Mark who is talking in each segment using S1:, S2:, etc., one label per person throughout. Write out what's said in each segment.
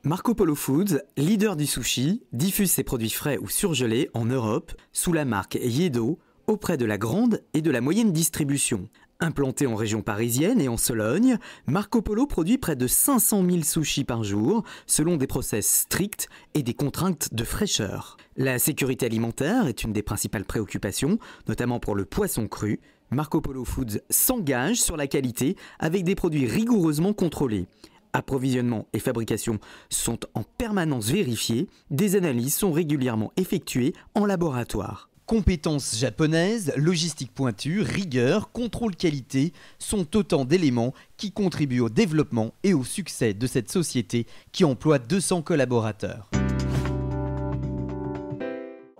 S1: Marco Polo Foods, leader du sushi, diffuse ses produits frais ou surgelés en Europe sous la marque Yedo auprès de la grande et de la moyenne distribution. Implanté en région parisienne et en Sologne, Marco Polo produit près de 500 000 sushis par jour selon des process stricts et des contraintes de fraîcheur. La sécurité alimentaire est une des principales préoccupations, notamment pour le poisson cru. Marco Polo Foods s'engage sur la qualité avec des produits rigoureusement contrôlés. Approvisionnement et fabrication sont en permanence vérifiés, des analyses sont régulièrement effectuées en laboratoire. Compétences japonaises, logistique pointue, rigueur, contrôle qualité sont autant d'éléments qui contribuent au développement et au succès de cette société qui emploie 200 collaborateurs.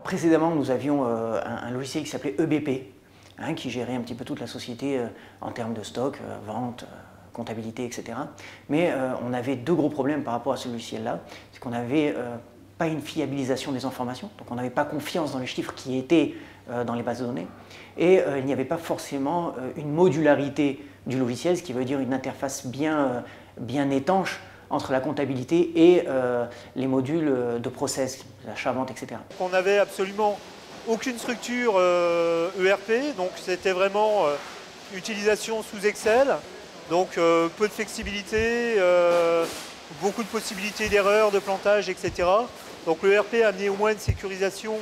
S2: Précédemment, nous avions un logiciel qui s'appelait EBP, qui gérait un petit peu toute la société en termes de stock, vente, comptabilité, etc. Mais on avait deux gros problèmes par rapport à ce logiciel-là. C'est qu'on n'avait pas une fiabilisation des informations, donc on n'avait pas confiance dans les chiffres qui étaient dans les bases de données. Et il n'y avait pas forcément une modularité du logiciel, ce qui veut dire une interface bien étanche entre la comptabilité et les modules de process, achat-vente, etc.
S3: On n'avait absolument aucune structure ERP, donc c'était vraiment utilisation sous Excel, donc peu de flexibilité, beaucoup de possibilités d'erreurs, de plantage, etc. Donc le ERP a amené au moins une sécurisation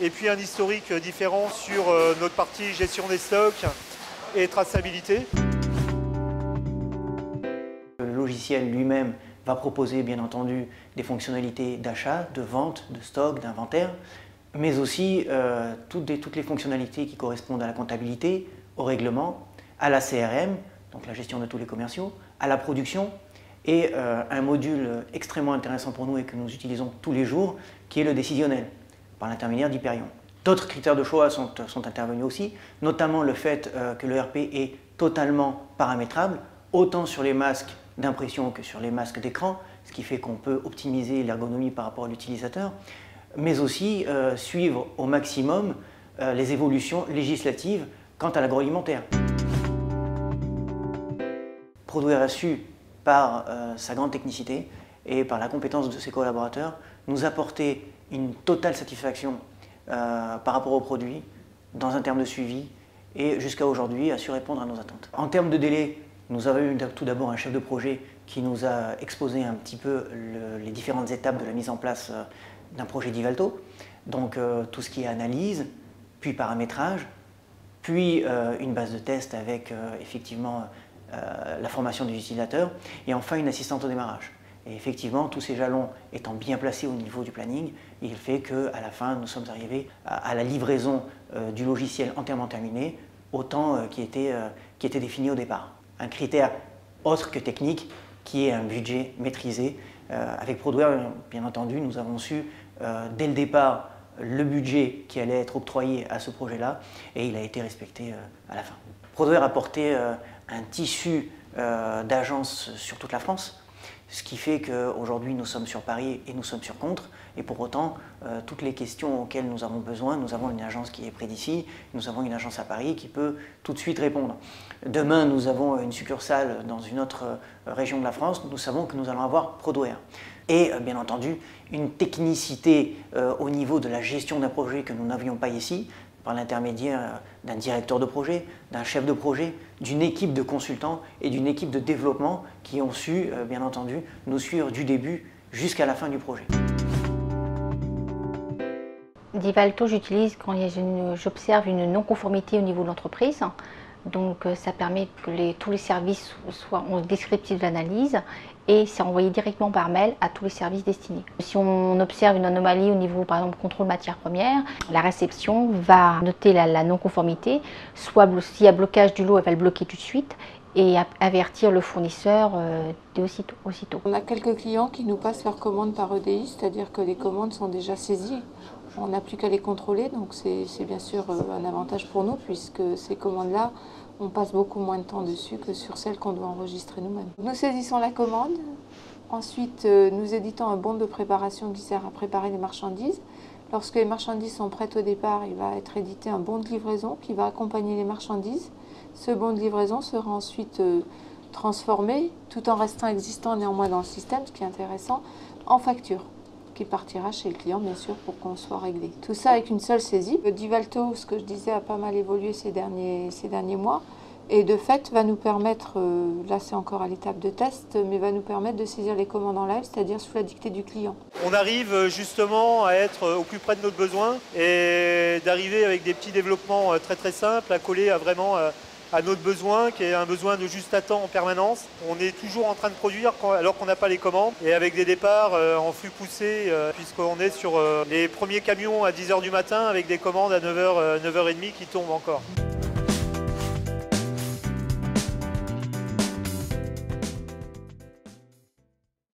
S3: et puis un historique différent sur notre partie gestion des stocks et traçabilité.
S2: Le logiciel lui-même va proposer bien entendu des fonctionnalités d'achat, de vente, de stock, d'inventaire, mais aussi toutes les fonctionnalités qui correspondent à la comptabilité, au règlement, à la CRM, donc la gestion de tous les commerciaux, à la production, et un module extrêmement intéressant pour nous et que nous utilisons tous les jours, qui est le décisionnel, par l'intermédiaire d'Hyperion. D'autres critères de choix sont intervenus aussi, notamment le fait que le RP est totalement paramétrable, autant sur les masques d'impression que sur les masques d'écran, ce qui fait qu'on peut optimiser l'ergonomie par rapport à l'utilisateur, mais aussi suivre au maximum les évolutions législatives quant à l'agroalimentaire. Prodware a su, par sa grande technicité et par la compétence de ses collaborateurs, nous apporter une totale satisfaction par rapport aux produits, dans un terme de suivi, et jusqu'à aujourd'hui a su répondre à nos attentes. En termes de délai, nous avons eu tout d'abord un chef de projet qui nous a exposé un petit peu les différentes étapes de la mise en place d'un projet d'Ivalto, donc tout ce qui est analyse, puis paramétrage, puis une base de test avec effectivement la formation des utilisateurs, et enfin une assistante au démarrage. Et effectivement, tous ces jalons étant bien placés au niveau du planning, il fait qu'à la fin, nous sommes arrivés à la livraison du logiciel entièrement terminé, au temps qui était défini au départ. Un critère autre que technique, qui est un budget maîtrisé. Avec Prodware, bien entendu, nous avons su dès le départ le budget qui allait être octroyé à ce projet-là, et il a été respecté à la fin. Prodware a porté un tissu d'agences sur toute la France, ce qui fait qu'aujourd'hui nous sommes sur Paris et nous sommes sur Contres, et pour autant toutes les questions auxquelles nous avons besoin, nous avons une agence qui est près d'ici, nous avons une agence à Paris qui peut tout de suite répondre. Demain nous avons une succursale dans une autre région de la France, nous savons que nous allons avoir Prodware. Et bien entendu une technicité au niveau de la gestion d'un projet que nous n'avions pas ici, par l'intermédiaire d'un directeur de projet, d'un chef de projet, d'une équipe de consultants et d'une équipe de développement qui ont su, bien entendu, nous suivre du début jusqu'à la fin du projet.
S4: Divalto, j'utilise quand j'observe une non-conformité au niveau de l'entreprise. Donc ça permet que tous les services soient en descriptif d'analyse et c'est envoyé directement par mail à tous les services destinés. Si on observe une anomalie au niveau, par exemple, contrôle matières premières, la réception va noter la non-conformité, soit s'il y a blocage du lot, elle va le bloquer tout de suite et avertir le fournisseur aussitôt.
S5: On a quelques clients qui nous passent leurs commandes par EDI, c'est-à-dire que les commandes sont déjà saisies. On n'a plus qu'à les contrôler, donc c'est bien sûr un avantage pour nous puisque ces commandes-là, on passe beaucoup moins de temps dessus que sur celles qu'on doit enregistrer nous-mêmes. Nous saisissons la commande, ensuite nous éditons un bon de préparation qui sert à préparer les marchandises. Lorsque les marchandises sont prêtes au départ, il va être édité un bon de livraison qui va accompagner les marchandises. Ce bon de livraison sera ensuite transformé, tout en restant existant néanmoins dans le système, ce qui est intéressant, en facture, qui partira chez le client bien sûr pour qu'on soit réglé. Tout ça avec une seule saisie. Le Divalto, ce que je disais, a pas mal évolué ces derniers mois. Et de fait, va nous permettre, là c'est encore à l'étape de test, mais va nous permettre de saisir les commandes en live, c'est-à-dire sous la dictée du client.
S3: On arrive justement à être au plus près de notre besoin et d'arriver avec des petits développements très très simples, à coller vraiment à notre besoin, qui est un besoin de juste à temps en permanence. On est toujours en train de produire alors qu'on n'a pas les commandes et avec des départs en flux poussé, puisqu'on est sur les premiers camions à 10 h du matin avec des commandes à 9h30 qui tombent encore.